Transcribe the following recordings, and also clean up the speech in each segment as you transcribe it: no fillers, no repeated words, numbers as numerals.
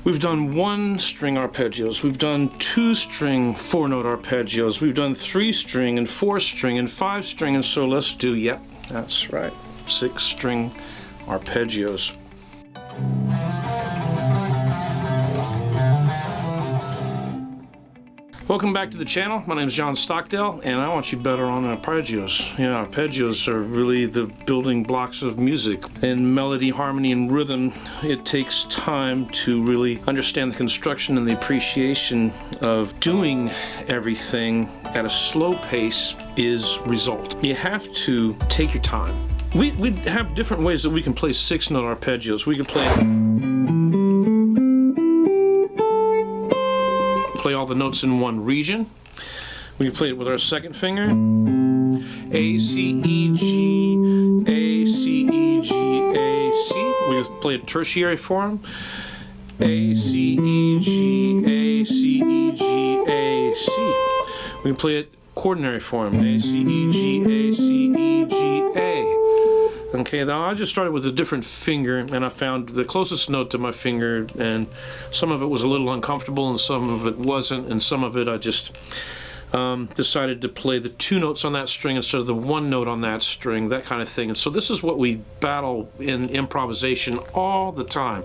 We've done 1-string arpeggios, we've done 2-string 4-note arpeggios, we've done 3-string and 4-string and 5-string, and so let's do, yep, that's right, 6-string arpeggios. Welcome back to the channel. My name is John Stockdale, and I want you better on arpeggios. Yeah, arpeggios are really the building blocks of music. In melody, harmony, and rhythm, it takes time to really understand the construction and the appreciation of doing everything at a slow pace is result. You have to take your time. We have different ways that we can play 6-note arpeggios. We can play all the notes in one region. We can play it with our second finger. A, C, E, G, A, C, E, G, A, C. We just play a tertiary form. A, C, E, G, A, C, E, G, A, C. We can play it quaternary form. A, C, E, G, A, C, E, G, A. Okay, now I just started with a different finger, and I found the closest note to my finger, and some of it was a little uncomfortable and some of it wasn't, and some of it I just decided to play the 2 notes on that string instead of the 1 note on that string, that kind of thing. And so this is what we battle in improvisation all the time.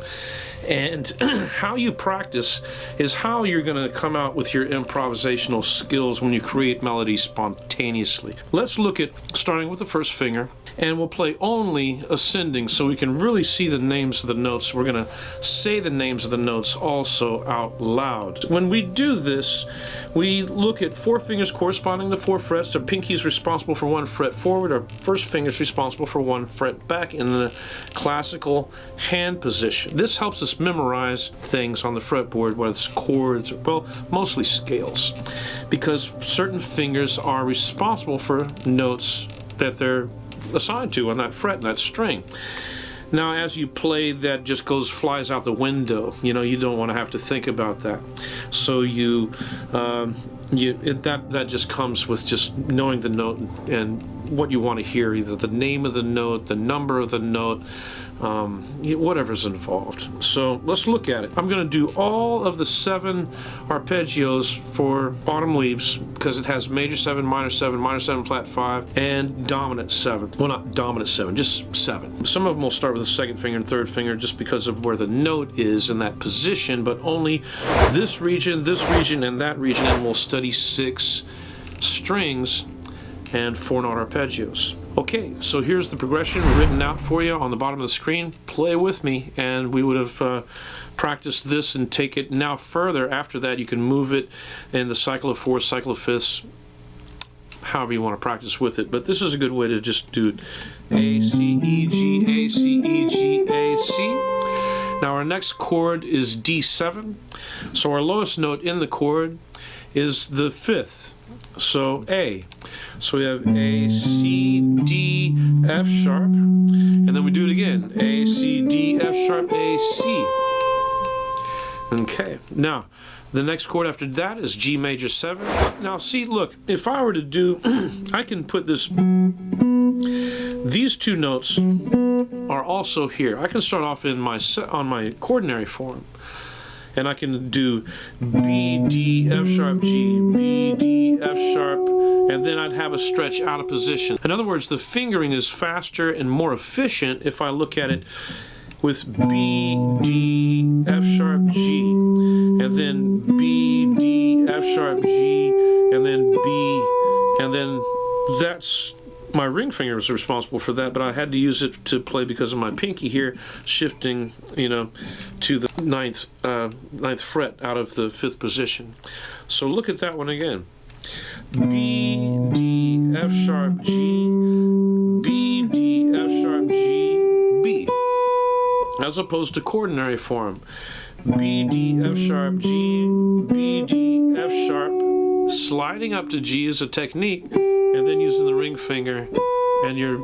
And how you practice is how you're going to come out with your improvisational skills when you create melodies spontaneously. Let's look at starting with the first finger, and we'll play only ascending so we can really see the names of the notes. We're going to say the names of the notes also out loud. When we do this, we look at 4 fingers corresponding to 4 frets. Our pinky is responsible for 1 fret forward. Our first finger is responsible for 1 fret back in the classical hand position. This helps us memorize things on the fretboard, whether it's chords, or, well, mostly scales, because certain fingers are responsible for notes that they're assigned to on that fret and that string. Now, as you play, that just flies out the window. You know, you don't want to have to think about that. So that just comes with just knowing the note and what you want to hear, either the name of the note, the number of the note, whatever's involved. So let's look at it. I'm going to do all of the 7 arpeggios for Autumn Leaves because it has major 7, minor 7 flat 5, and dominant 7. Well, not dominant 7, just 7. Some of them will start with the second finger and third finger just because of where the note is in that position, but only this region, and that region, and we'll study 6 strings and 4-note arpeggios. Okay, so here's the progression written out for you on the bottom of the screen. Play with me, and we would have practiced this and take it now further. After that, you can move it in the cycle of 4th, cycle of 5th, however you want to practice with it. But this is a good way to just do it. A, C, E, G, A, C, E, G, A, C. Now our next chord is D7. So our lowest note in the chord is the 5th. So A. So we have A, C, D, F sharp, and then we do it again. A, C, D, F sharp, A, C. Okay, now the next chord after that is G major 7. Now see, look, if I were to do, I can put this, these 2 notes are also here. I can start off in on my quaternary form. And I can do B, D, F sharp, G, B, D, F sharp, and then I'd have a stretch out of position. In other words, the fingering is faster and more efficient if I look at it with B, D, F sharp, G, and then B, D, F sharp, G, and then B, and then that's, my ring finger is responsible for that, but I had to use it to play because of my pinky here shifting, you know, to the 9th fret out of the 5th position. So look at that one again. B, D, F sharp, G, B, D, F sharp, G, B. As opposed to quaternary form. B, D, F sharp, G, B, D, F sharp. Sliding up to G is a technique, and then using the ring finger, and you're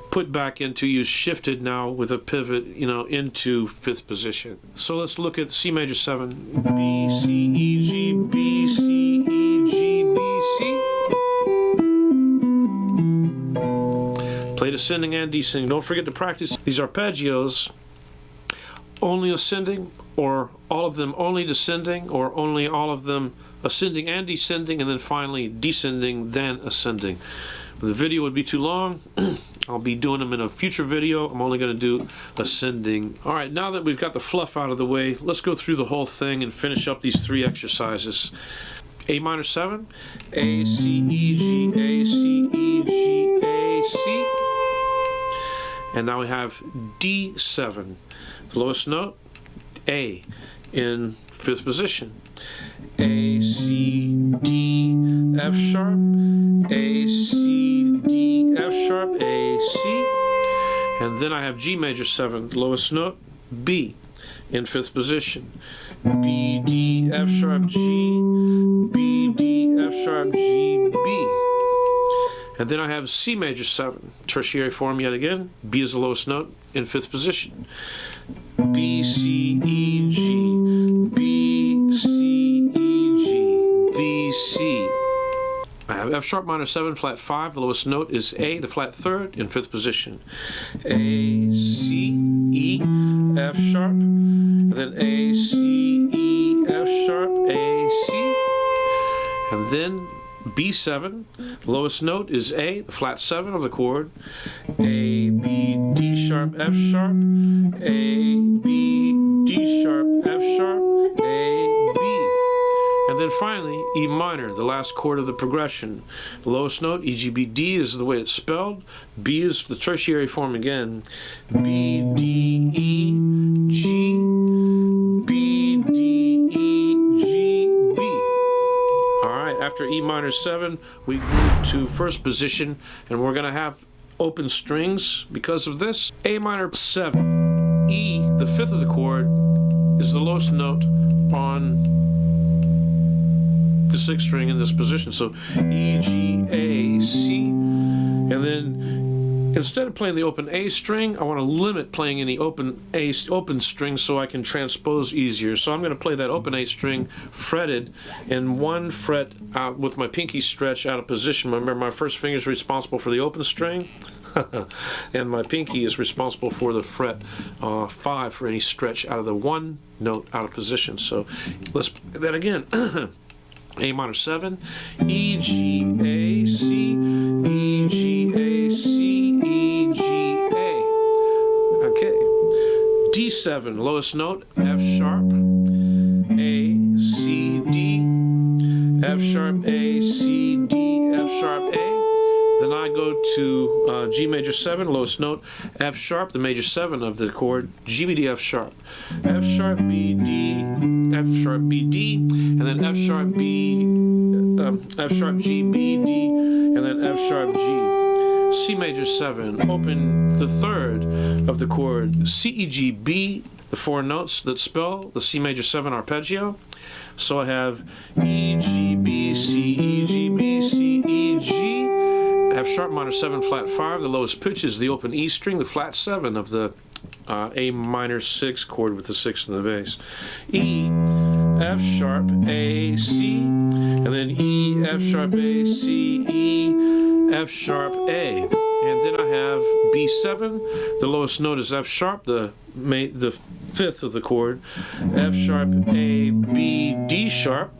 put back into, you shifted now with a pivot, you know, into 5th position. So let's look at C major 7. B, C, E, G, B, C, E, G, B, C. Played ascending and descending. Don't forget to practice these arpeggios. Only ascending, or all of them only descending, or only all of them ascending and descending, and then finally descending, then ascending. The video would be too long. I'll be doing them in a future video. I'm only going to do ascending. All right, now that we've got the fluff out of the way, let's go through the whole thing and finish up these 3 exercises. A minor 7, A, C, E, G, A, C, E, G, A, C. And now we have D7, the lowest note, A, in 5th position. A, C, D, F sharp, A, C, D, F sharp, A, C. And then I have G major 7, the lowest note, B, in 5th position. B, D, F sharp, G, B, D, F sharp, G, B. And then I have C major 7, tertiary form yet again. B is the lowest note in 5th position. B, C, E, G, B, C, E, G, B, C. I have F sharp minor 7, flat 5. The lowest note is A, the flat 3rd, in 5th position. A, C, E, F sharp, and then A, C, E, F sharp, A, C. And then B7, the lowest note is A, the flat 7 of the chord. A, B, D sharp, F sharp, A, B, D sharp, F sharp, A, B. And then finally, E minor, the last chord of the progression. The lowest note, E, G, B, D, is the way it's spelled. B is the tertiary form again. B, D, E, G, B, D, E, G, B. Alright, after E minor 7, we move to 1st position, and we're going to have open strings because of this. A minor 7, E, the 5th of the chord, is the lowest note on the 6th string in this position. So E, G, A, C, and then instead of playing the open A string, I want to limit playing any open strings so I can transpose easier. So I'm going to play that open A string fretted in 1 fret out with my pinky stretch out of position. Remember, my first finger is responsible for the open string, and my pinky is responsible for the fret 5 for any stretch out of the 1 note out of position. So let's play that again. A minor 7, E, G, A, C, E, G, A, C, E, G, A. Okay. D7, lowest note, F sharp, A, C, D, F sharp, A, C, D, F sharp, A. Then I go to G major 7, lowest note, F sharp, the major 7 of the chord, G, B, D, F sharp, F sharp, B, D, F sharp, B, D, and then F sharp, B, F sharp, G, B, D, and then F sharp, G. C major 7, open the 3rd of the chord, C, E, G, B, the 4 notes that spell the C major 7 arpeggio. So I have E, G, B, C, E, G, B, C, E, G. F sharp minor 7, flat 5. The lowest pitch is the open E string, the flat 7 of the A minor 6 chord with the 6 in the bass. E, F sharp, A, C, and then E, F sharp, A, C, E, F sharp, A. And then I have B7. The lowest note is F sharp, the 5th of the chord. F sharp, A, B, D sharp,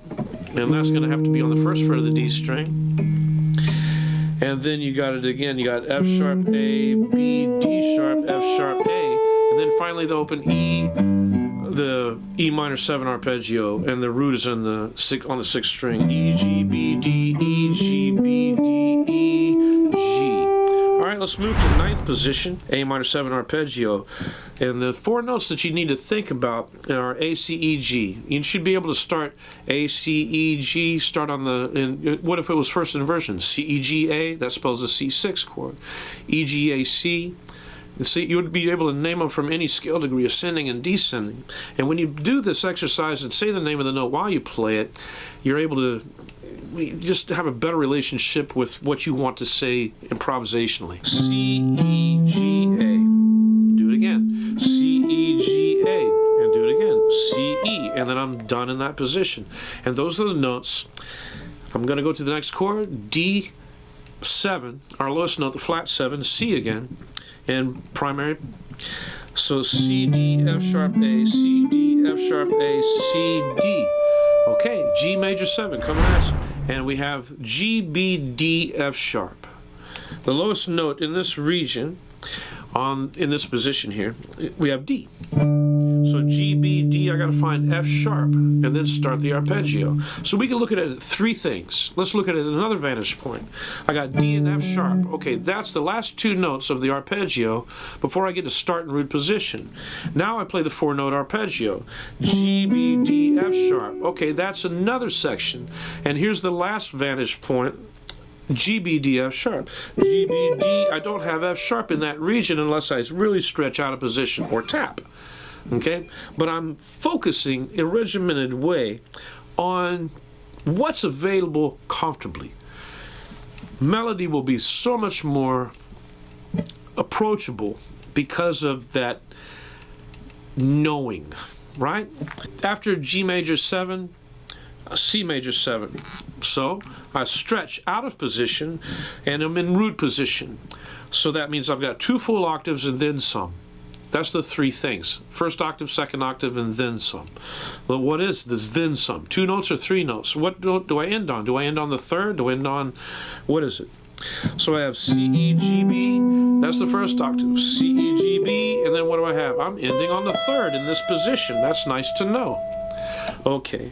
and that's going to have to be on the 1st fret of the D string. And then you got it again. You got F sharp, A, B, D sharp, F sharp, A, and then finally the open E, the E minor 7 arpeggio, and the root is on the 6th string. E, G, B, D, E, G, B, D, E, G. All right, let's move to 9th position, A minor 7 arpeggio, and the 4 notes that you need to think about are A, C, E, G. You should be able to start A, C, E, G, start on the, what if it was first inversion? C, E, G, A, that spells the C6 chord. E, G, A, C. See, you would be able to name them from any scale degree, ascending and descending. And when you do this exercise and say the name of the note while you play it, you're able to just have a better relationship with what you want to say improvisationally. C, E, G, A. Do it again. C, E, G, A. And do it again. C, E. And then I'm done in that position. And those are the notes. I'm going to go to the next chord, D7, our lowest note, the flat 7, C again, and primary. So C, D, F sharp, A, C, D, F sharp, A, C, D. Okay, G major 7 coming at us. And we have G, B, D, F sharp. The lowest note in this region, in this position here, we have D. So G, B, D, I got to find F sharp and then start the arpeggio. So we can look at it as 3 things. Let's look at it at another vantage point. I got D and F sharp. Okay, that's the last 2 notes of the arpeggio before I get to start and root position. Now I play the 4-note arpeggio. G, B, D, F sharp. Okay, that's another section. And here's the last vantage point. G, B, D, F sharp. G, B, D, I don't have F sharp in that region unless I really stretch out of position or tap. Okay, but I'm focusing in a regimented way on what's available comfortably. Melody will be so much more approachable because of that knowing, right? After G major 7, C major 7. So I stretch out of position and I'm in root position. So that means I've got 2 full octaves and then some. That's the 3 things. 1st octave, 2nd octave, and then some. Well, what is this then some? 2 notes or 3 notes? What note do I end on? Do I end on the 3rd? Do I end on, what is it? So I have C, E, G, B. That's the 1st octave. C, E, G, B. And then what do I have? I'm ending on the 3rd in this position. That's nice to know. Okay,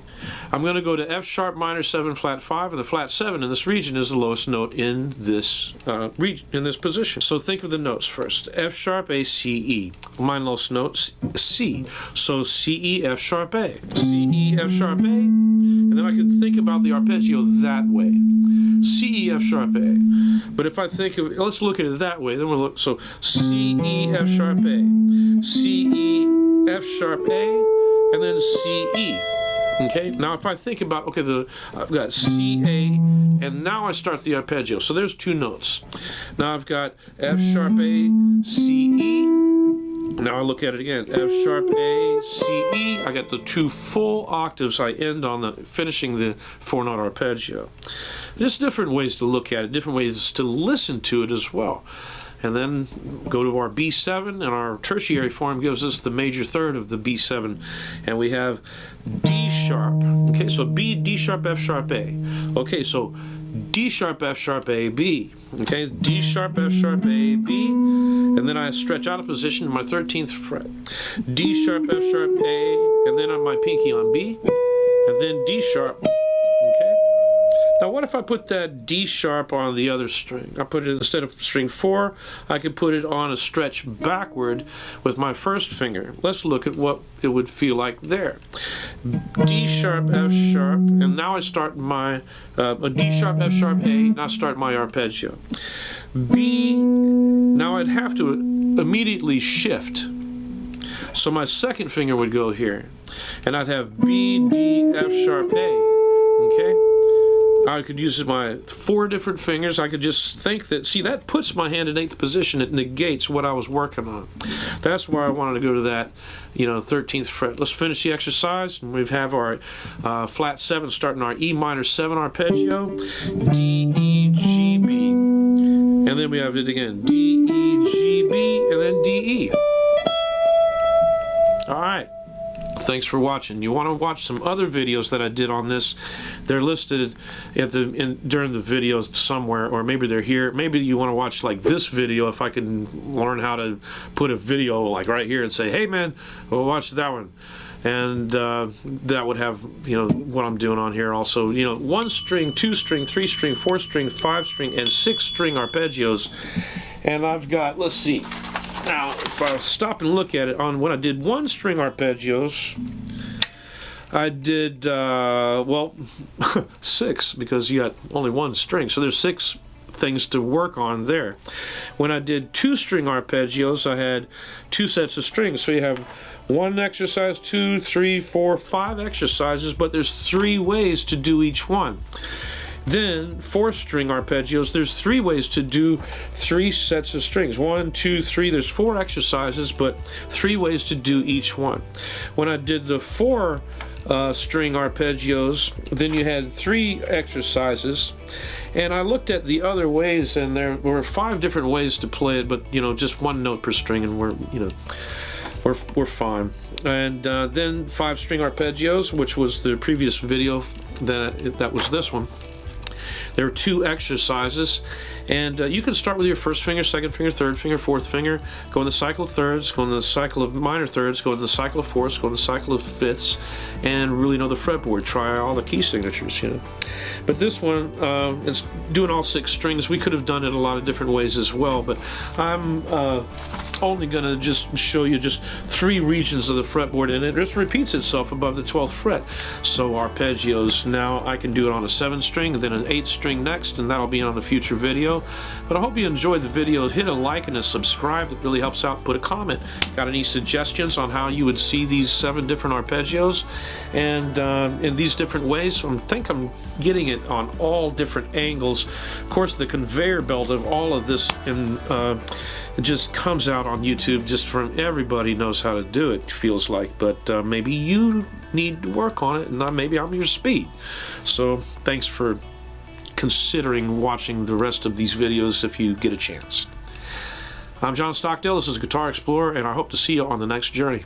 I'm going to go to F sharp minor 7 flat 5, and the flat 7 in this region is the lowest note in this in this position. So think of the notes first. F sharp, A, C, E. My lowest note, C. So C, E, F sharp, A. C, E, F sharp, A. And then I can think about the arpeggio that way. C, E, F sharp, A. But if I think of, let's look at it that way. Then we'll look. So C, E, F sharp, A. C, E, F sharp, A. And then C, E. Okay, now if I think about, okay, I've got C, A, and now I start the arpeggio. So there's 2 notes. Now I've got F sharp, A, C, E. Now I look at it again. F sharp, A, C, E. I got the 2 full octaves I end on finishing the 4-note arpeggio. Just different ways to look at it, different ways to listen to it as well. And then go to our B7, and our tertiary form gives us the major 3rd of the B7, and we have D sharp. Okay, so B, D sharp, F sharp, A. Okay, so D sharp, F sharp, A, B. Okay, D sharp, F sharp, A, B, and then I stretch out of position in my 13th fret. D sharp, F sharp, A, and then on my pinky on B, and then D sharp. Okay. Now what if I put that D sharp on the other string? I put it, instead of string 4, I could put it on a stretch backward with my 1st finger. Let's look at what it would feel like there. D sharp, F sharp, and now I start my D sharp, F sharp, A, now start my arpeggio. B, now I'd have to immediately shift. So my 2nd finger would go here, and I'd have B, D, F sharp, A, okay? I could use my 4 different fingers. I could just think that, see, that puts my hand in 8th position. It negates what I was working on. That's why I wanted to go to that, 13th fret. Let's finish the exercise. And we have our flat 7 starting our E minor 7 arpeggio. D, E, G, B. And then we have it again. D, E, G, B, and then D, E. All right. Thanks for watching. You want to watch some other videos that I did on this, they're listed during the video somewhere, or maybe they're here. Maybe you want to watch like this video, if I can learn how to put a video like right here and say, hey man, well, watch that one. And that would have, what I'm doing on here also. 1 string, 2 string, 3 string, 4 string, 5 string, and 6 string arpeggios. And I've got, let's see. Now, if I stop and look at it, on when I did 1 string arpeggios, I did, 6, because you got only 1 string. So there's 6 things to work on there. When I did 2 string arpeggios, I had 2 sets of strings. So you have 1 exercise, 2, 3, 4, 5 exercises, but there's 3 ways to do each one. Then 4 string arpeggios, there's 3 ways to do 3 sets of strings. 1, 2, 3, there's 4 exercises, but 3 ways to do each one. When I did the 4 string arpeggios, then you had 3 exercises, and I looked at the other ways, and there were 5 different ways to play it, but just 1 note per string, and we're fine. And then 5-string arpeggios, which was the previous video that was this one. There are 2 exercises, and you can start with your first finger, second finger, third finger, fourth finger, go in the cycle of thirds, go in the cycle of minor thirds, go in the cycle of fourths, go in the cycle of fifths, and really know the fretboard. Try all the key signatures, you know. But this one, it's doing all 6 strings. We could have done it a lot of different ways as well, but I'm only going to just show you just 3 regions of the fretboard, and it just repeats itself above the 12th fret. So arpeggios, now I can do it on a 7-string, and then an 8-string next, and that'll be on a future video. But I hope you enjoyed the video. Hit a like and a subscribe. That really helps out. Put a comment. Got any suggestions on how you would see these 7 different arpeggios and in these different ways? I think I'm getting it on all different angles. Of course, the conveyor belt of all of this it just comes out on YouTube just from everybody knows how to do it, feels like. But maybe you need to work on it, and maybe I'm your speed. So thanks for considering watching the rest of these videos if you get a chance. I'm John Stockdale. This is Guitar Explorer, and I hope to see you on the next journey.